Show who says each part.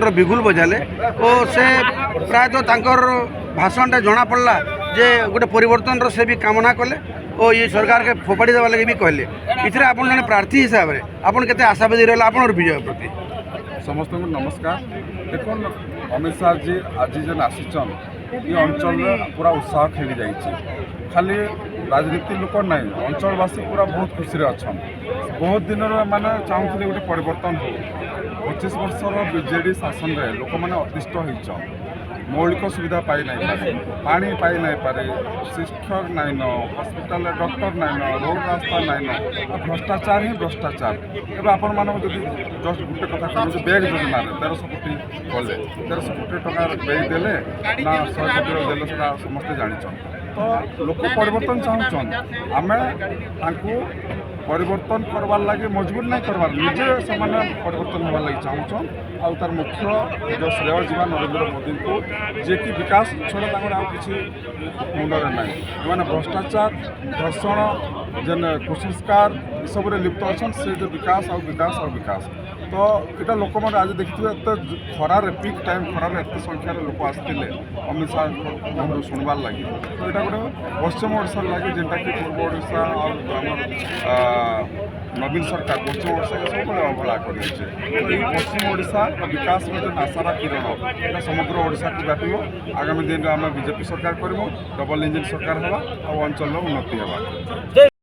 Speaker 1: परिवर्तन बिगुल बजाले और से प्रायतः तांकर भाषण जना पड़ला जे गोटे परिवर्तन से भी कामना कले और ये सरकार के फोपाड़ी देवा लगे भी कहले इथे आप जन प्रार्थी हिसाब से आपन केते आशावादी रहला आपन विजय प्रति
Speaker 2: समस्त को नमस्कार। देखो अमित शाह जी आज जेन आसीचन ये अंचल पूरा उत्साह खेली जाइए खाली राजनीति लोक ना अंचलवासी पूरा बहुत खुशी अच्छा बहुत दिन मैंने चाहूँगे गोटे परिवर्तन हो 25 वर्षर बीजेडी शासन में लोक मैंने अतिष्ट होचन मौलिक सुविधा पाई नहीं पारे पानी पाई नहीं पारे शिक्षक nine hospital doctor nine road रास्ता नाइन भ्रष्टाचार ही भ्रष्टाचार एवं आपण मान जस्ट गोटे कथा कहूँ बैग योजना 1300 कोटी गले 1300 कोटी टका बैग देले ना 100 कोटी देले से समस्ते जान तो लोक परिवर्तन चाहून आम परिवर्तन करवार लगे मजबूर नहीं करवार निजे से परिवर्तन होवार लगे चाहून आउ तार मुख्य जो श्रेय जीवा नरेंद्र मोदी को जे कि विकास छड़ा किसी मुंडर ना मैंने भ्रष्टाचार धर्षण जेन कुसंस्कार सब लिप्त अच्छा से जो विकास आ विकास आ विकास तो यहाँ लोक मैंने आज देखिए एत खरार पीक टाइम खरार एत संख्यार लोक आसते अमित शाह शुणवार लगे तो यहाँ गोटे पश्चिम ओडार लगे जेनटा कि पूर्व ओडा और नवीन सरकार पश्चिम ओडा के सब अवहेला कर तो ये पश्चिम ओडा विकास में जो आशार किरण समग्र ओडा को व्यापी आगामी दिन में आम बीजेपी सरकार करूँ डबल इंजिन सरकार हवा और अंचल उन्नति हवा।